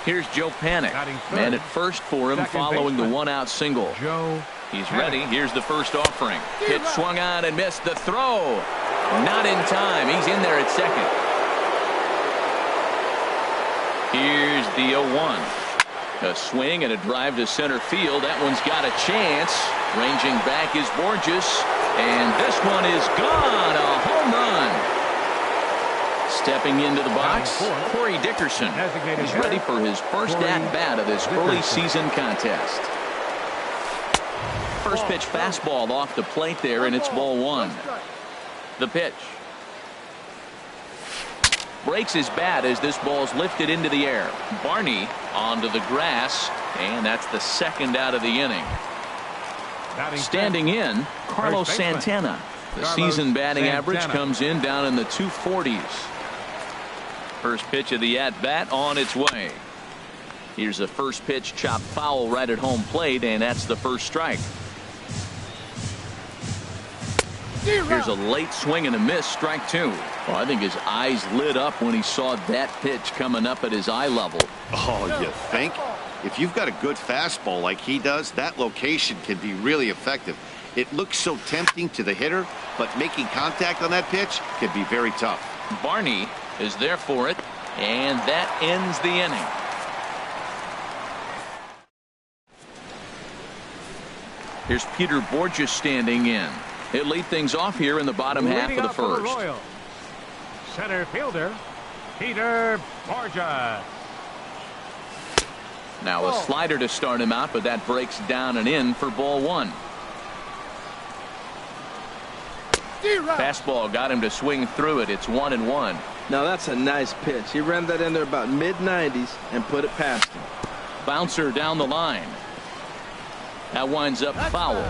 Here's Joe Panic. Man at first for him following the one-out single. He's ready. Here's the first offering. Hit swung on and missed the throw. Not in time. He's in there at second. Here's the 0-1. A swing and a drive to center field. That one's got a chance. Ranging back is Borges. And this one is gone. A home run. Stepping into the box, Corey Dickerson. He's ready for his first at-bat of this early season contest. First pitch fastball off the plate there, and it's ball 1. The pitch. Breaks his bat as this ball's lifted into the air. Barney onto the grass, and that's the second out of the inning. Standing in, Carlos Santana. The season batting average comes in down in the 240s. First pitch of the at-bat on its way. Here's a first pitch chopped foul right at home plate, and that's the first strike. Here's a late swing and a miss, strike 2. Well, I think his eyes lit up when he saw that pitch coming up at his eye level. Oh, you think? If you've got a good fastball like he does, that location can be really effective. It looks so tempting to the hitter, but making contact on that pitch can be very tough. Barney is there for it, and that ends the inning. Here's Peter Borges standing in. He'll lead things off here in the bottom half of the first. Center fielder, Peter Borges. Now a slider to start him out, but that breaks down and in for ball 1. Fastball got him to swing through it. It's 1-1. Now that's a nice pitch. He ran that in there about mid-90s and put it past him. Bouncer down the line. That winds up foul.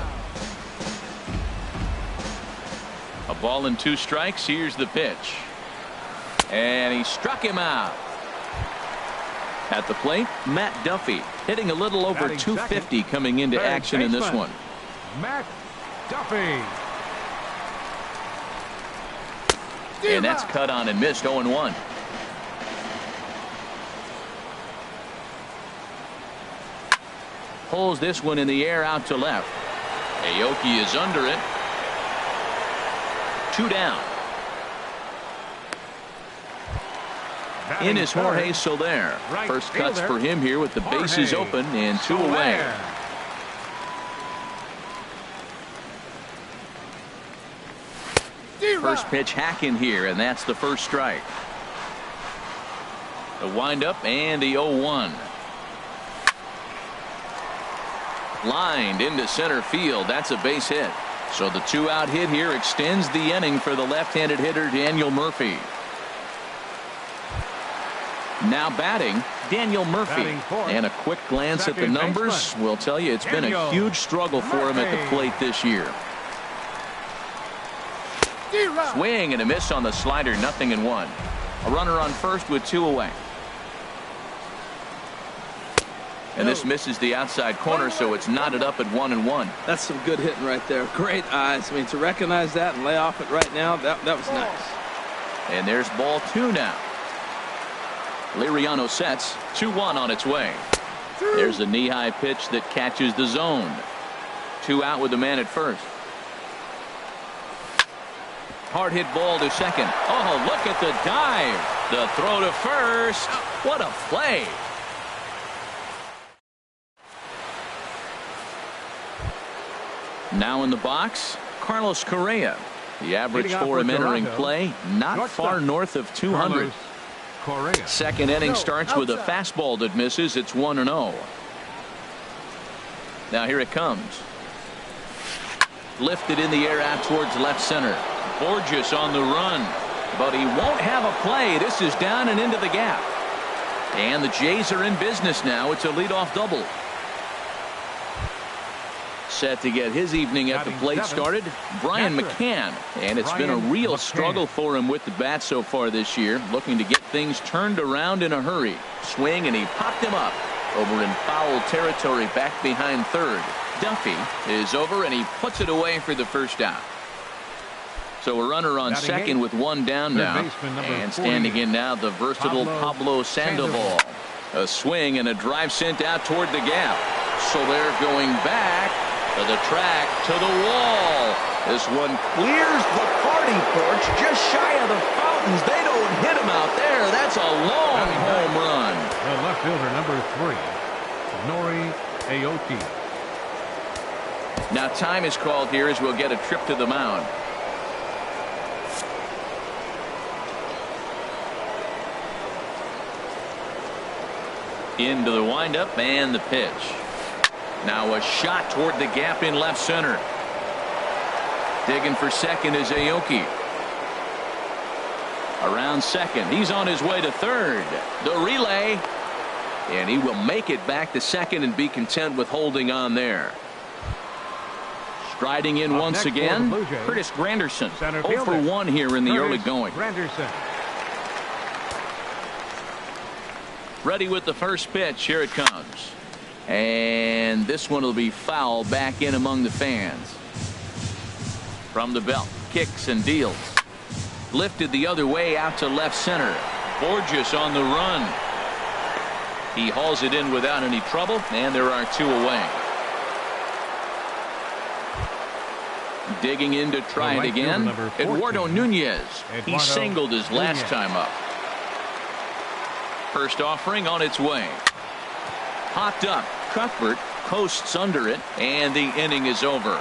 A ball and 2 strikes. Here's the pitch. And he struck him out. At the plate, Matt Duffy hitting a little over 250 coming into action in this one. Matt Duffy. And that's cut on and missed, 0-1. Pulls this one in the air out to left. Aoki is under it. 2 down. In is Jorge Soler. First cuts for him here with the bases open and 2 away. First pitch hacking here, and that's the first strike. The windup and the 0-1. Lined into center field. That's a base hit. So the 2-out hit here extends the inning for the left-handed hitter Daniel Murphy. Now batting, Daniel Murphy. And a quick glance at the numbers will tell you it's been a huge struggle for him at the plate this year. Swing and a miss on the slider, 0-1. A runner on first with 2 away. And this misses the outside corner, so it's knotted up at 1-1. That's some good hitting right there. Great eyes. I mean, to recognize that and lay off it right now, that was nice. And there's ball 2 now. Liriano sets, 2-1 on its way. There's a knee-high pitch that catches the zone. 2 out with the man at first. Hard hit ball to second. Oh, look at the dive. The throw to first. What a play. Now in the box, Carlos Correa. The average for him entering play, not far north of 200. Second inning starts with a fastball that misses. It's 1-0. Now here it comes. Lifted in the air out towards left center. Borges on the run, but he won't have a play. This is down and into the gap. And the Jays are in business now. It's a leadoff double. Set to get his evening at the plate started, Brian McCann. And it's been a real struggle for him with the bat so far this year, looking to get things turned around in a hurry. Swing, and he popped him up over in foul territory back behind third. Duffy is over, and he puts it away for the first out. So a runner on second with 1 down now. And standing in now, the versatile Pablo Sandoval. A swing and a drive sent out toward the gap. So they're going back to the track, to the wall. This one clears the party porch just shy of the fountains. They don't hit him out there. That's a long home run. The left fielder, number 3, Nori Aoki. Now time is called here as we'll get a trip to the mound. Into the windup and the pitch. Now a shot toward the gap in left center. Digging for second is Aoki. Around second. He's on his way to third. The relay. And he will make it back to second and be content with holding on there. Striding in once again, Curtis Granderson. 0 for 1 here in the early going. Ready with the first pitch. Here it comes. And this one will be foul back in among the fans. From the belt, kicks and deals. Lifted the other way out to left center. Borges on the run. He hauls it in without any trouble, and there are 2 away. Digging in to try it again, Eduardo Nunez. He singled his last time up. First offering on its way. Popped up. Cuthbert coasts under it, and the inning is over.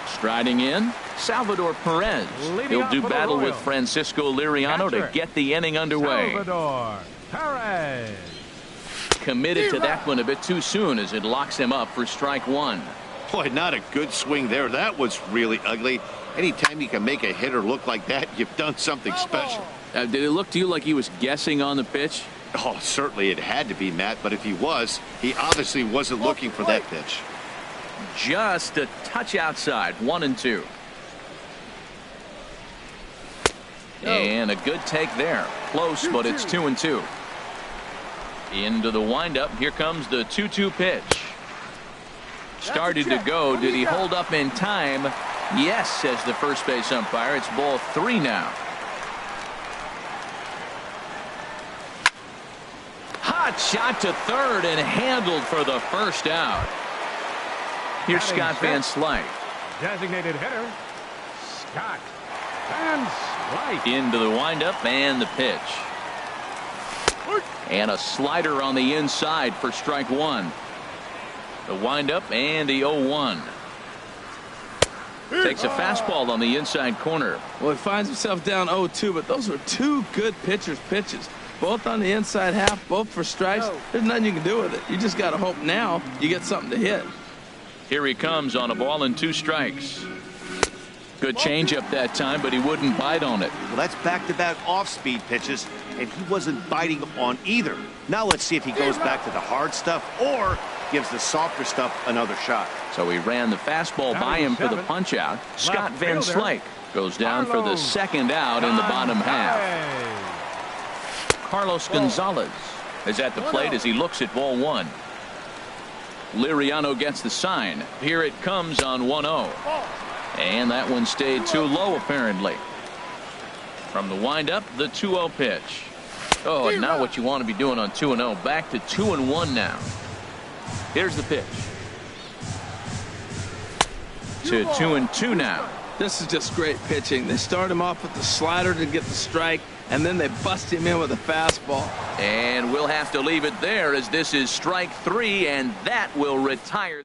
Striding in, Salvador Perez. He'll do battle with Francisco Liriano to get the inning underway. Salvador Perez. Committed to that one a bit too soon as it locks him up for strike 1. Boy, not a good swing there. That was really ugly. Anytime you can make a hitter look like that, you've done something special. Did it look to you like he was guessing on the pitch? Oh, certainly it had to be, Matt, but if he was, he obviously wasn't looking for that pitch. Just a touch outside, 1-2. And a good take there. Close, but it's 2-2. Into the windup. Here comes the 2-2 pitch. Started to go. Did he hold up in time? Yes, says the first base umpire. It's ball 3 now. Hot shot to third and handled for the first out. Here's Scott Van Slyke. Designated hitter, Scott Van Slyke. Into the windup and the pitch. And a slider on the inside for strike 1. The windup and the 0-1. Takes a fastball on the inside corner. Well, he finds himself down 0-2, but those were 2 good pitchers' pitches. Both on the inside half, both for strikes. There's nothing you can do with it. You just got to hope now you get something to hit. Here he comes on a ball and 2 strikes. Good changeup that time, but he wouldn't bite on it. Well, that's back-to-back off-speed pitches, and he wasn't biting on either. Now let's see if he goes back to the hard stuff or gives the softer stuff another shot. So he ran the fastball by him for the punch-out. Scott Van Slyke goes down for the second out in the bottom half. Carlos Gonzalez is at the plate as he looks at ball one. Liriano gets the sign. Here it comes on 1-0. And that one stayed too low, apparently. From the windup, the 2-0 pitch. Oh, and now what you want to be doing on 2-0. Back to 2-1 now. Here's the pitch. To 2-2 now. This is just great pitching. They start him off with the slider to get the strike, and then they bust him in with a fastball. And we'll have to leave it there as this is strike three, and that will retire.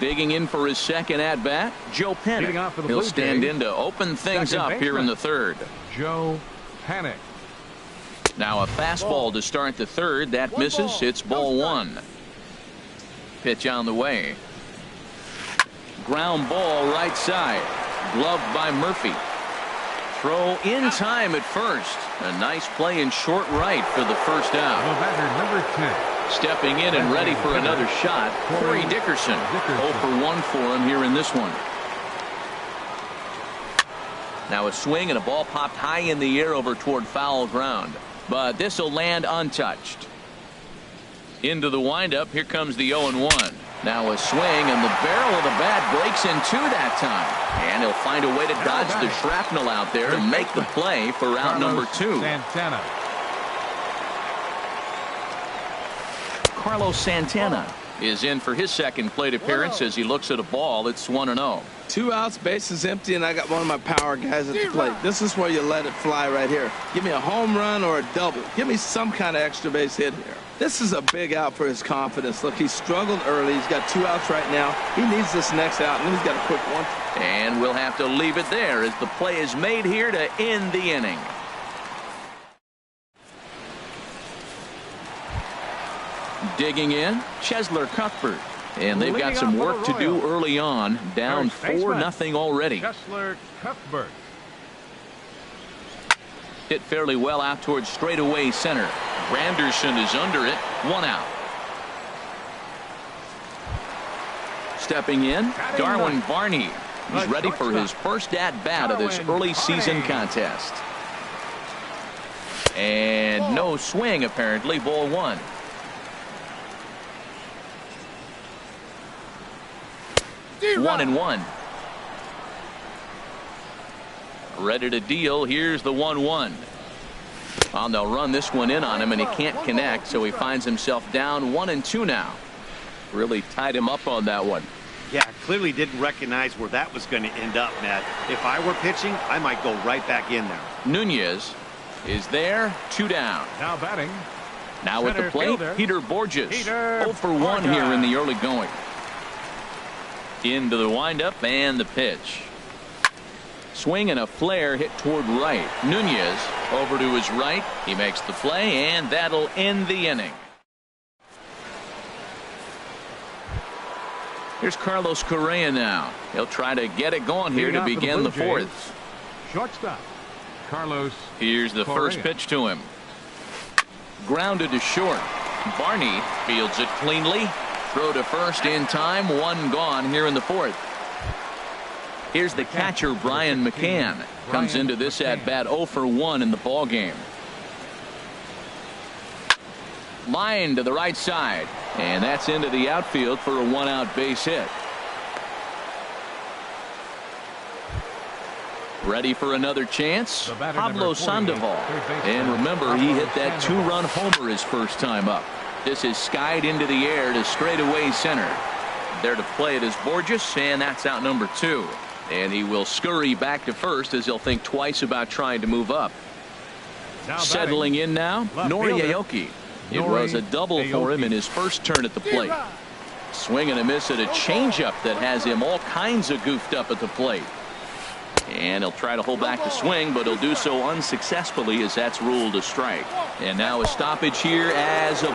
Digging in for his second at-bat, Joe Panik. He'll stand in to open things up here in the third. Joe Panik. Now a fastball to start the third. That misses. It's ball one. Pitch on the way. Ground ball right side. Gloved by Murphy. Throw in time at first. A nice play in short right for the first out. Batter number 10. Stepping in and ready for another shot, Corey Dickerson. 0 for 1 for him here in this one. Now a swing and a ball popped high in the air over toward foul ground. But this will land untouched. Into the windup. Here comes the 0-1. Now a swing and the barrel of the bat breaks in two that time. And he'll find a way to dodge the shrapnel out there to make the play for out number 2. Santana. Carlos Santana is in for his second plate appearance as he looks at a ball. It's 1-0. 2 outs, bases empty, and I got one of my power guys at the plate. This is where you let it fly right here. Give me a home run or a double. Give me some kind of extra base hit here. This is a big out for his confidence. Look, he struggled early. He's got 2 outs right now. He needs this next out, and then he's got a quick one. And we'll have to leave it there as the play is made here to end the inning. Digging in, Chesler Cuthbert. And they've got some work to do early on. Down 4-0 already. Chesler Cuthbert. Hit fairly well out towards straightaway center. Granderson is under it. 1 out. Stepping in, Darwin Barney. He's ready for his first at-bat of this early season contest. And no swing, apparently. Ball 1. One and one. Ready to deal. Here's the 1-1. Well, they'll run this one in on him, and he can't connect, so he finds himself down 1-2 now. Really tied him up on that one. Yeah, clearly didn't recognize where that was going to end up, Matt. If I were pitching, I might go right back in there. Nunez is there. 2 down. Now batting. Now at the plate, Peter Borges. 0 for 1 here in the early going. Into the windup and the pitch. Swing and a flare hit toward right. Nunez over to his right. He makes the play, and that'll end the inning. Here's Carlos Correa now. He'll try to get it going here to begin the 4th. Shortstop Carlos. Here's the Correa. first pitch to him. Grounded to short. Barney fields it cleanly. Throw to first in time. 1 gone here in the 4th. Here's the catcher, Brian McCann. Comes into this at-bat 0 for 1 in the ball game. Line to the right side. And that's into the outfield for a 1-out base hit. Ready for another chance? Pablo Sandoval. And remember, he hit that 2-run homer his first time up. This is skied into the air to straightaway center. There to play it is Borges, and that's out number 2. And he will scurry back to first as he'll think twice about trying to move up. Settling in now, Nori Aoki. It was a double for him in his first turn at the plate. Swing and a miss at a changeup that has him all kinds of goofed up at the plate. And he'll try to hold back the swing, but he'll do so unsuccessfully as that's ruled a strike. And now a stoppage here as a